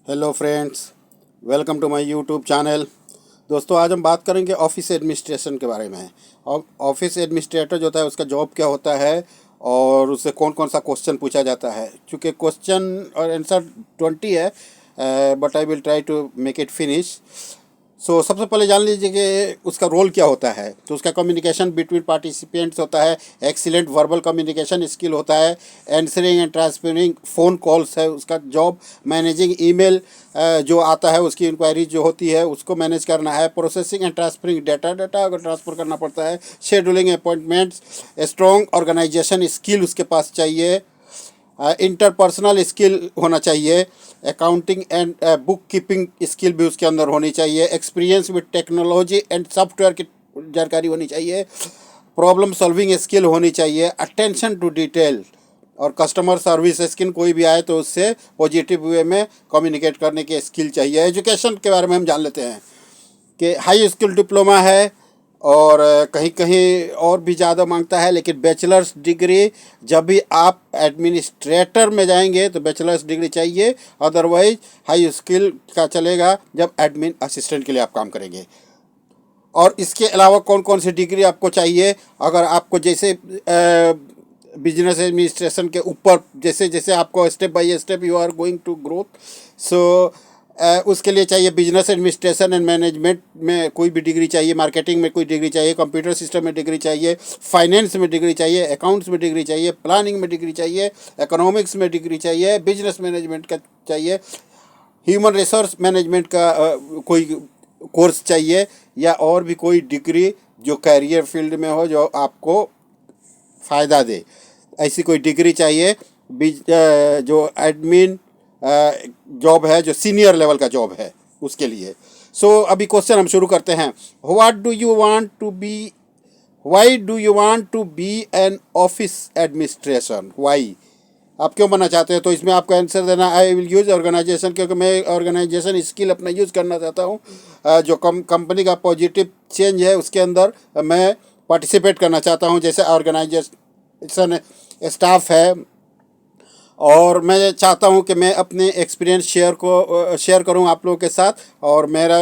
Hello friends, welcome to my YouTube channel. दोस्तों, आज हम बात करेंगे ऑफिस एडमिनिस्ट्रेशन के बारे में। ऑफिस एडमिनिस्ट्रेटर जो होता है उसका जॉब क्या होता है और उससे कौन कौन सा क्वेश्चन पूछा जाता है। क्योंकि क्वेश्चन और आंसर 20 है, but I will try to make it finish. सबसे पहले जान लीजिए कि उसका रोल क्या होता है। तो उसका कम्युनिकेशन बिटवीन पार्टिसिपेंट्स होता है, एक्सीलेंट वर्बल कम्युनिकेशन स्किल होता है, answering and transferring phone calls है उसका जॉब, मैनेजिंग ईमेल जो आता है उसकी इंक्वायरी जो होती है उसको मैनेज करना है, प्रोसेसिंग एंड ट्रांसफरिंग डाटा अगर ट्रांसफ़र करना पड़ता है, scheduling appointments, strong organisation skill उसके पास चाहिए, इंटरपर्सनल स्किल होना चाहिए, accounting and bookkeeping skill भी उसके अंदर होनी चाहिए, experience with technology and software की जानकारी होनी चाहिए, प्रॉब्लम सॉल्विंग स्किल होनी चाहिए, अटेंशन टू डिटेल और कस्टमर सर्विस स्किल। कोई भी आए तो उससे पॉजिटिव वे में कम्युनिकेट करने की स्किल चाहिए। एजुकेशन के बारे में हम जान लेते हैं कि हाई स्किल डिप्लोमा है और कहीं कहीं और भी ज़्यादा मांगता है, लेकिन बैचलर्स डिग्री जब भी आप एडमिनिस्ट्रेटर में जाएंगे तो बैचलर्स डिग्री चाहिए। अदरवाइज हाई स्किल का चलेगा जब एडमिन असिस्टेंट के लिए आप काम करेंगे। और इसके अलावा कौन कौन सी डिग्री आपको चाहिए, अगर आपको जैसे बिजनेस एडमिनिस्ट्रेशन के ऊपर जैसे जैसे आपको step by step you are going to growth, so उसके लिए चाहिए बिजनेस एडमिनिस्ट्रेशन एंड मैनेजमेंट में कोई भी डिग्री चाहिए, मार्केटिंग में कोई डिग्री चाहिए, कंप्यूटर सिस्टम में डिग्री चाहिए, फाइनेंस में डिग्री चाहिए, अकाउंट्स में डिग्री चाहिए, प्लानिंग में डिग्री चाहिए, इकोनॉमिक्स में डिग्री चाहिए, बिजनेस मैनेजमेंट का चाहिए, ह्यूमन रिसोर्स मैनेजमेंट का कोई कोर्स चाहिए, या और भी कोई डिग्री जो कैरियर फील्ड में हो जो आपको फ़ायदा दे, ऐसी कोई डिग्री चाहिए। जो एडमिन जॉब है, जो सीनियर लेवल का जॉब है उसके लिए। अभी क्वेश्चन हम शुरू करते हैं। What do you want to be, why do you want to be an office administration, why, आप क्यों बनना चाहते हैं। तो इसमें आपको आंसर देना आई विल यूज़ ऑर्गेनाइजेशन, क्योंकि मैं ऑर्गेनाइजेशन स्किल अपना यूज़ करना चाहता हूँ। जो कंपनी का पॉजिटिव चेंज है उसके अंदर मैं पार्टिसिपेट करना चाहता हूँ। जैसे ऑर्गेनाइजेशन स्टाफ है और मैं चाहता हूं कि मैं अपने एक्सपीरियंस शेयर करूं आप लोगों के साथ, और मेरा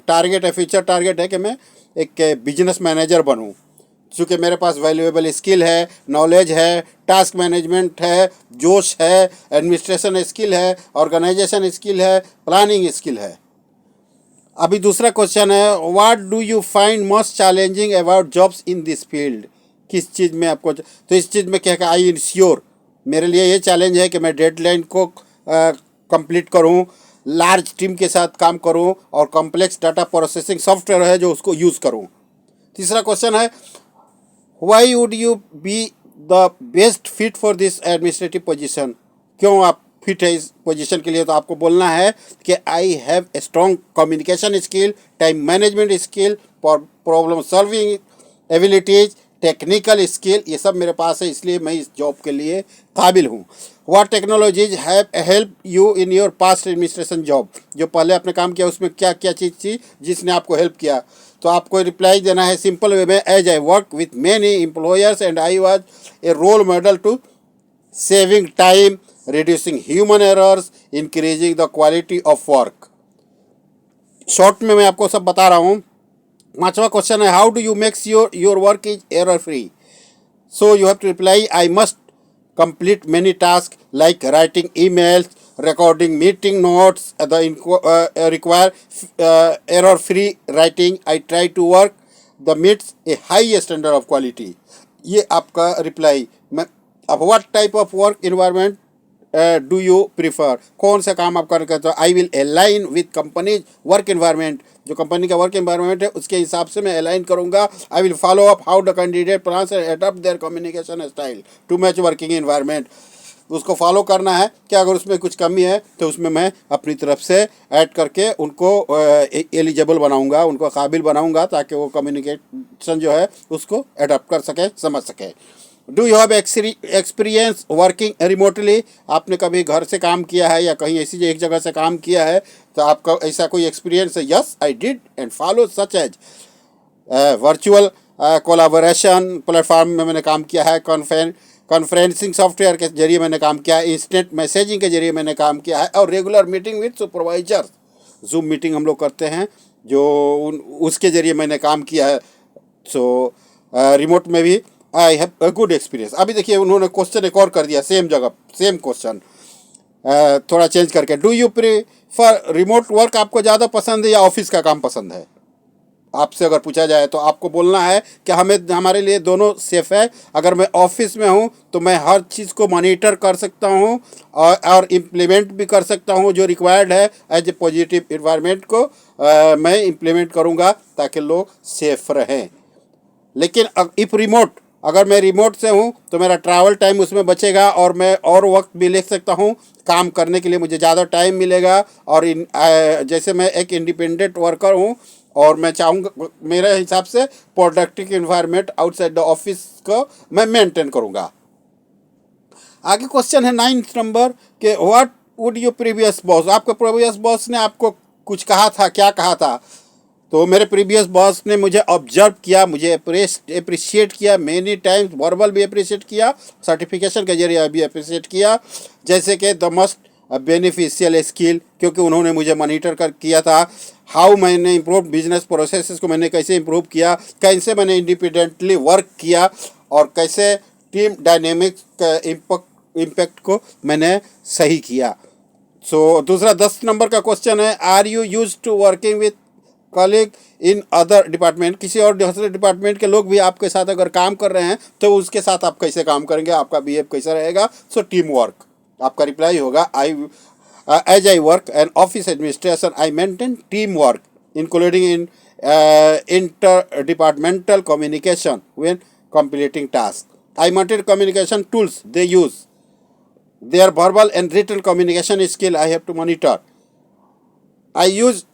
टारगेट है, फ्यूचर टारगेट है कि मैं एक बिजनेस मैनेजर बनूं। चूँकि मेरे पास वैल्यूएबल स्किल है, नॉलेज है, टास्क मैनेजमेंट है, जोश है, एडमिनिस्ट्रेशन स्किल है, ऑर्गेनाइजेशन स्किल है, प्लानिंग स्किल है। अभी दूसरा क्वेश्चन है, what do you find most challenging about jobs in this field, किस चीज़ में आपको, तो इस चीज़ में क्या है, आई इंश्योर, मेरे लिए ये चैलेंज है कि मैं डेडलाइन को कंप्लीट करूं, लार्ज टीम के साथ काम करूं और कॉम्प्लेक्स डाटा प्रोसेसिंग सॉफ्टवेयर है जो उसको यूज़ करूं। तीसरा क्वेश्चन है, why would you be the best fit for this administrative position, क्यों आप फिट है इस पोजीशन के लिए। तो आपको बोलना है कि I have a strong communication skill, time management skill, problem solving abilities, technical skill, ये सब मेरे पास है, इसलिए मैं इस जॉब के लिए काबिल हूँ। What technologies have help you in your past administration job, जो पहले आपने काम किया उसमें क्या क्या चीज़ थी जिसने आपको हेल्प किया। तो आपको रिप्लाई देना है सिंपल वे में, as I work with many employers and I was a role model to saving time, reducing human errors, increasing the quality of work. Short में मैं आपको सब बता रहा हूँ। पांचवा क्वेश्चन है, how do you makes your work is error free. So you have to reply, I must complete many tasks like writing emails, recording meeting notes, require error free writing. I try to work the meets a high standard of quality. ये आपका reply. मैं अब what type of work environment do you prefer, कौन सा काम आप करना चाहते हो। I will align with companies work environment, जो कंपनी का वर्क इन्वायरमेंट है उसके हिसाब से मैं अलाइन करूंगा। I will follow up how the candidate plans and adopt their communication style to match working environment. उसको फॉलो करना है कि अगर उसमें कुछ कमी है तो उसमें मैं अपनी तरफ से ऐड करके उनको एलिजिबल बनाऊंगा, उनको काबिल बनाऊंगा, ताकि वो कम्युनिकेशन जो है उसको अडॉप्ट कर सके, समझ सके। Do you have experience working remotely, आपने कभी घर से काम किया है या कहीं ऐसी एक जगह से काम किया है, तो आपका ऐसा कोई एक्सपीरियंस है। Yes I did and follow such as virtual collaboration platform में मैंने काम किया है, कॉन्फ्रेंसिंग सॉफ्टवेयर के जरिए मैंने काम किया है, इंस्टेंट मैसेजिंग के जरिए मैंने काम किया है, और regular meeting with supervisor, zoom meeting हम लोग करते हैं जो उसके जरिए मैंने काम किया है। सो रिमोट में भी I have a good experience. अभी देखिए उन्होंने क्वेश्चन एक और कर दिया, सेम जगह सेम क्वेश्चन, थोड़ा चेंज करके, do you prefer remote work, आपको ज़्यादा पसंद है या ऑफिस का काम पसंद है? आपसे अगर पूछा जाए तो आपको बोलना है कि हमारे लिए दोनों सेफ है। अगर मैं ऑफिस में हूँ तो मैं हर चीज़ को मॉनिटर कर सकता हूँ और इम्प्लीमेंट भी कर सकता हूँ, जो रिक्वायर्ड है एज ए पॉजिटिव इन्वायरमेंट को मैं इम्प्लीमेंट करूँगा ताकि लोग सेफ रहें। लेकिन इफ़ रिमोट, अगर मैं रिमोट से हूँ तो मेरा ट्रैवल टाइम उसमें बचेगा और मैं और वक्त भी ले सकता हूँ, काम करने के लिए मुझे ज़्यादा टाइम मिलेगा। और जैसे मैं एक इंडिपेंडेंट वर्कर हूँ और मैं चाहूँगा मेरे हिसाब से productive environment outside the office को मैं मेंटेन करूँगा। आगे क्वेश्चन है 9th नंबर के, what would your previous boss, आपके प्रीवियस बॉस ने आपको कुछ कहा था, क्या कहा था? तो मेरे प्रीवियस बॉस ने मुझे ऑब्जर्व किया, मुझे अप्रिशिएट किया मेनी टाइम्स, वर्बल भी अप्रिशिएट किया, सर्टिफिकेशन के जरिए भी अप्रिशिएट किया, जैसे कि द मस्ट बेनिफिशियल स्किल, क्योंकि उन्होंने मुझे मॉनिटर कर किया था। हाउ मैंने इम्प्रूव बिजनेस प्रोसेसेस को मैंने कैसे इम्प्रूव किया, कैसे मैंने इंडिपेंडेंटली वर्क किया, और कैसे टीम डायनेमिक्स का इम्पैक्ट को मैंने सही किया। सो दूसरा 10 नंबर का क्वेश्चन है, are you used to working with colleague in other department, किसी और दूसरे डिपार्टमेंट के लोग भी आपके साथ अगर काम कर रहे हैं तो उसके साथ आप कैसे काम करेंगे, आपका बिहेव कैसा रहेगा? सो टीम वर्क, आपका रिप्लाई होगा as I work and office administration I maintain team work including in inter departmental communication when completing tasks. I maintain communication tools they use. Their verbal and written communication skill I have to monitor. I use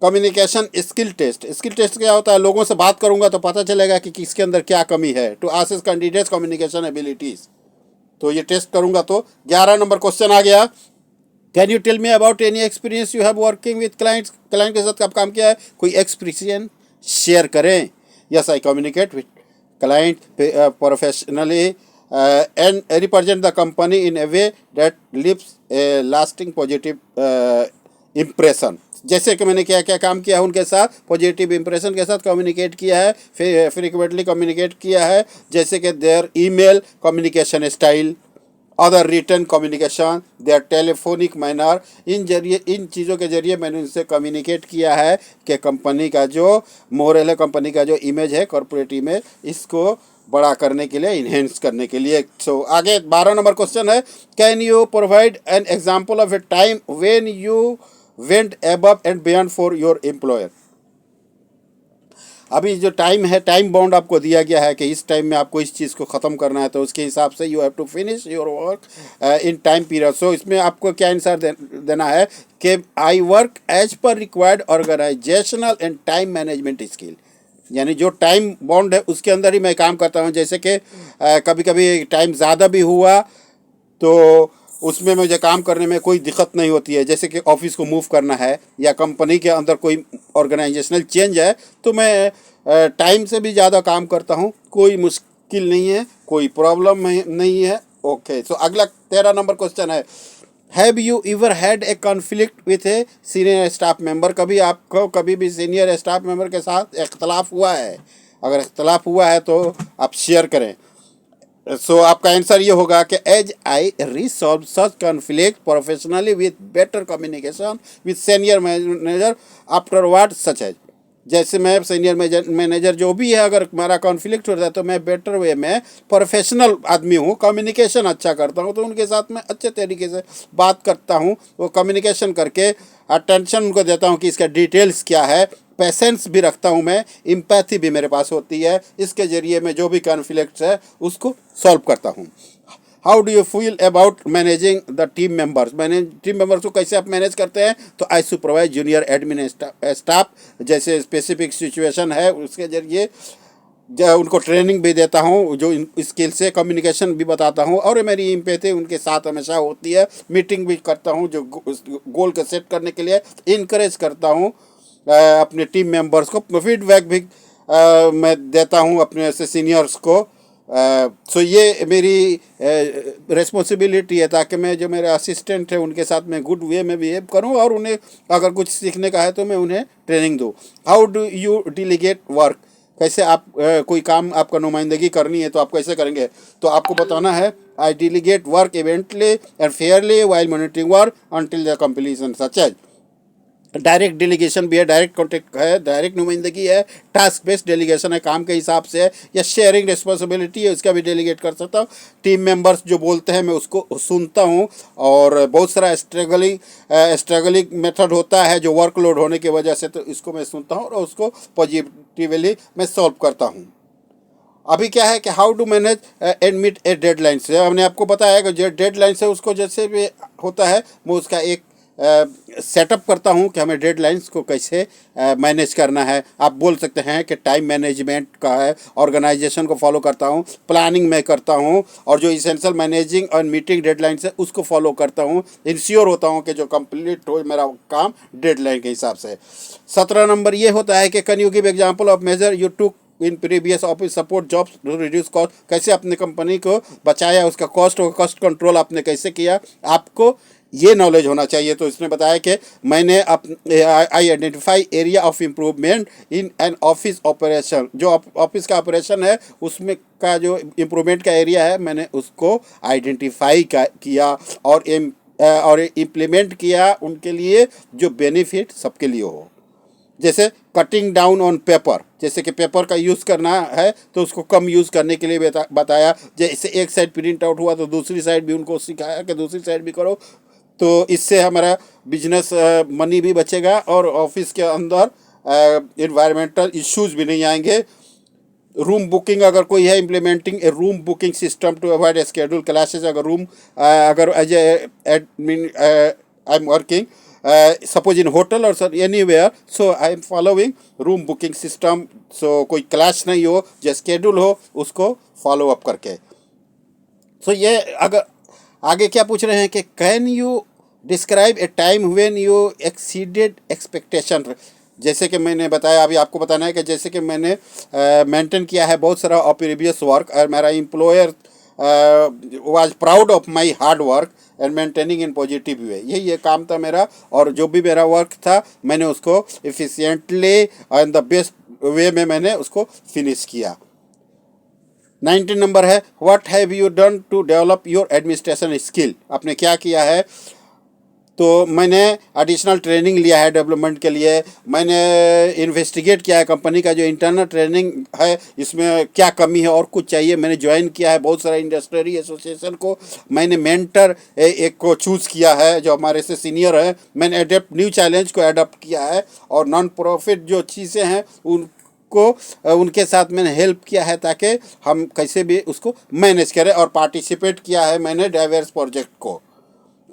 communication skill test. Skill test क्या होता है? लोगों से बात करूंगा तो पता चलेगा कि किसके अंदर क्या कमी है। To assess candidates communication abilities, तो ये टेस्ट करूंगा। तो 11 नंबर क्वेश्चन आ गया, can you tell me about any experience you have working with clients, client के साथ आप काम किया है, कोई एक्सपीरियंस शेयर करें। Yes, I communicate with client professionally and represent the company in a way that leaves a lasting positive impression. जैसे कि मैंने क्या क्या काम किया है उनके साथ, पॉजिटिव इंप्रेशन के साथ कम्युनिकेट किया है, फ्रीक्वेंटली कम्युनिकेट किया है, जैसे कि there email communication style, other return communication, there telephonic manner, इन चीज़ों के जरिए मैंने उनसे कम्युनिकेट किया है कि कंपनी का जो मोरल है, कंपनी का जो इमेज है, कॉर्पोरेट इमेज, इसको बड़ा करने के लिए, इन्हेंस करने के लिए। सो आगे 12 नंबर क्वेश्चन है, can you provide an example of A time when you went above and beyond for your employer। अभी जो टाइम है, टाइम बाउंड आपको दिया गया है कि इस टाइम में आपको इस चीज़ को ख़त्म करना है, तो उसके हिसाब से you have to finish your work in time period. So इसमें आपको क्या आंसर देना है कि I work as per required organizational and time management skill, यानी जो टाइम बाउंड है उसके अंदर ही मैं काम करता हूँ। जैसे कि कभी कभी टाइम ज़्यादा भी हुआ तो उसमें मुझे काम करने में कोई दिक्कत नहीं होती है। जैसे कि ऑफिस को मूव करना है या कंपनी के अंदर कोई ऑर्गेनाइजेशनल चेंज है तो मैं टाइम से भी ज़्यादा काम करता हूँ, कोई मुश्किल नहीं है, कोई प्रॉब्लम नहीं है। ओके, सो अगला 13 नंबर क्वेश्चन है, have you ever had a conflict with a senior staff member, कभी आपको कभी भी सीनियर स्टाफ मेंबर के साथ इख्तलाफ हुआ है? अगर इख्तलाफ हुआ है तो आप शेयर करें। सो आपका आंसर ये होगा कि as I resolve such conflict professionally with better communication with senior manager after what such as, जैसे मैं सीनियर मैनेजर जो भी है, अगर मेरा कॉन्फ्लिक्ट होता है तो मैं बेटर वे में, प्रोफेशनल आदमी हूँ, कम्युनिकेशन अच्छा करता हूँ, तो उनके साथ मैं अच्छे तरीके से बात करता हूँ। वो कम्युनिकेशन करके अटेंशन उनको देता हूँ कि इसका डिटेल्स क्या है, पेशेंस भी रखता हूँ मैं, एम्पैथी भी मेरे पास होती है। इसके ज़रिए मैं जो भी कॉन्फ्लिक्ट्स है उसको सॉल्व करता हूँ। How do you feel about managing the team members, team members को कैसे आप मैनेज करते हैं? तो आई सुपरवाइज जूनियर एडमिन स्टाफ, जैसे स्पेसिफिक सिचुएशन है उसके ज़रिए उनको ट्रेनिंग भी देता हूँ, जो स्किल से कम्युनिकेशन भी बताता हूँ, और मेरी एम्पैथी उनके साथ हमेशा होती है। मीटिंग भी करता हूँ जो गोल को सेट करने के लिए, इनकरेज करता हूँ अपने टीम मेंबर्स को, फीडबैक भी मैं देता हूँ अपने से सीनियर्स को सो ये मेरी रिस्पॉन्सिबिलिटी है, ताकि मैं जो मेरे असिस्टेंट है उनके साथ मैं गुड वे में बिहेव करूं, और उन्हें अगर कुछ सीखने का है तो मैं उन्हें ट्रेनिंग दूं। How do you delegate work? कैसे आप कोई काम आपका नुमाइंदगी करनी है तो आप कैसे करेंगे? तो आपको बताना है, I delegate work evenly and fairly while monitoring work until the completion, such as direct delegation भी है, डायरेक्ट कॉन्टेक्ट है, डायरेक्ट नुमाइंदगी है, टास्क बेस्ड डेलीगेशन है, काम के हिसाब से है, या शेयरिंग रिस्पॉन्सिबिलिटी है, उसका भी डेलीगेट कर सकता हूँ। टीम मेंबर्स जो बोलते हैं मैं उसको सुनता हूँ, और बहुत सारा स्ट्रगलिंग मेथड होता है जो वर्कलोड होने की वजह से, तो इसको मैं सुनता हूँ और उसको पॉजिटिवली मैं सॉल्व करता हूँ। अभी क्या है कि how to manage and meet a deadline से, हमने आपको बताया कि जो डेडलाइन है उसको जैसे भी होता है मैं उसका एक सेटअप करता हूं कि हमें डेडलाइंस को कैसे मैनेज करना है। आप बोल सकते हैं कि टाइम मैनेजमेंट का है, ऑर्गेनाइजेशन को फॉलो करता हूं, प्लानिंग मैं करता हूं, और जो इसेंशियल मैनेजिंग और मीटिंग डेडलाइंस है उसको फॉलो करता हूं, इंश्योर होता हूं कि जो कंप्लीट हो मेरा काम डेडलाइन के हिसाब से। 17 नंबर ये होता है कि can you give example of measure you took in previous office support jobs to reduce cost? कैसे अपने कंपनी को बचाया, उसका कॉस्ट और कॉस्ट कंट्रोल आपने कैसे किया, आपको ये नॉलेज होना चाहिए। तो इसने बताया कि मैंने आई identify area of improvement in an office operation, जो ऑफिस का ऑपरेशन है उसमें का जो इम्प्रूवमेंट का एरिया है मैंने उसको आइडेंटिफाई किया और इम्प्लीमेंट किया उनके लिए जो बेनिफिट सबके लिए हो। जैसे कटिंग डाउन ऑन पेपर, जैसे कि पेपर का यूज़ करना है तो उसको कम यूज़ करने के लिए बताया। जैसे एक साइड प्रिंट आउट हुआ तो दूसरी साइड भी उनको सिखाया कि दूसरी साइड भी करो, तो इससे हमारा बिजनेस मनी भी बचेगा और ऑफिस के अंदर इन्वायरमेंटल इश्यूज भी नहीं आएंगे। रूम बुकिंग अगर कोई है, implementing a room booking system to avoid schedule classes. अगर रूम अगर as admin I am working suppose in hotel और sir anywhere, so I am following room booking system, so कोई क्लास नहीं हो, जो स्केड्यूल हो उसको फॉलो अप करके। सो ये अगर आगे क्या पूछ रहे हैं कि can you describe A time when you exceeded expectation? जैसे कि मैंने बताया, अभी आपको बताना है कि जैसे कि मैंने मेंटेन किया है बहुत सारा प्रीवियस वर्क, और मेरा employer was proud of my hard work and maintaining in positive way. यही ये काम था मेरा, और जो भी मेरा वर्क था मैंने उसको efficiently and the best way में मैंने उसको फिनिश किया। 19 नंबर है, what have you done to develop your administration skill? आपने क्या किया है? तो मैंने एडिशनल ट्रेनिंग लिया है डेवलपमेंट के लिए, मैंने इन्वेस्टिगेट किया है कंपनी का जो इंटरनल ट्रेनिंग है इसमें क्या कमी है और कुछ चाहिए। मैंने ज्वाइन किया है बहुत सारा इंडस्ट्री एसोसिएशन को, मैंने मेंटर एक को चूज़ किया है जो हमारे से सीनियर है, मैंने एडेप्ट न्यू चैलेंज को एडप्ट किया है, और नॉन प्रॉफिट जो चीज़ें हैं को उनके साथ मैंने हेल्प किया है ताकि हम कैसे भी उसको मैनेज करें, और पार्टिसिपेट किया है मैंने डाइवर्स प्रोजेक्ट को।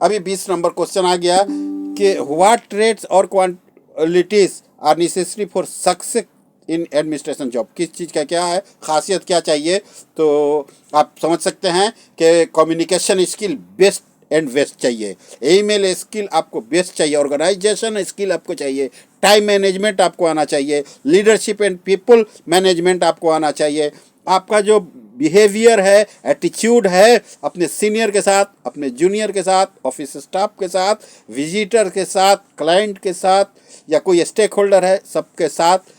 अभी 20 नंबर क्वेश्चन आ गया कि व्हाट ट्रेड्स और qualities are necessary for success in administration job? किस चीज़ का क्या है खासियत, क्या चाहिए? तो आप समझ सकते हैं कि communication skill best and west चाहिए, ईमेल स्किल आपको बेस्ट चाहिए, ऑर्गेनाइजेशन स्किल आपको चाहिए, टाइम मैनेजमेंट आपको आना चाहिए, लीडरशिप एंड पीपल मैनेजमेंट आपको आना चाहिए, आपका जो बिहेवियर है, एटीट्यूड है अपने सीनियर के साथ, अपने जूनियर के साथ, ऑफिस स्टाफ के साथ, विजिटर के साथ, क्लाइंट के साथ, या कोई स्टेक होल्डर है सबके साथ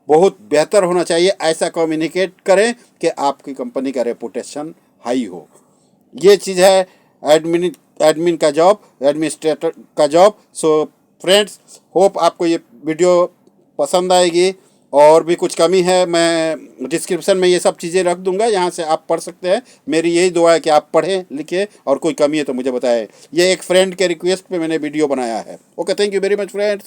बहुत बेहतर होना चाहिए। ऐसा कम्युनिकेट करें कि आपकी कंपनी का रेपुटेशन हाई हो। ये चीज़ है एडमिन का जॉब, एडमिनिस्ट्रेटर का जॉब। सो फ्रेंड्स, होप आपको ये वीडियो पसंद आएगी, और भी कुछ कमी है मैं डिस्क्रिप्शन में ये सब चीज़ें रख दूंगा, यहाँ से आप पढ़ सकते हैं। मेरी यही दुआ है कि आप पढ़ें लिखें, और कोई कमी है तो मुझे बताएं। ये एक फ्रेंड के रिक्वेस्ट पे मैंने वीडियो बनाया है। Okay, thank you very much friends.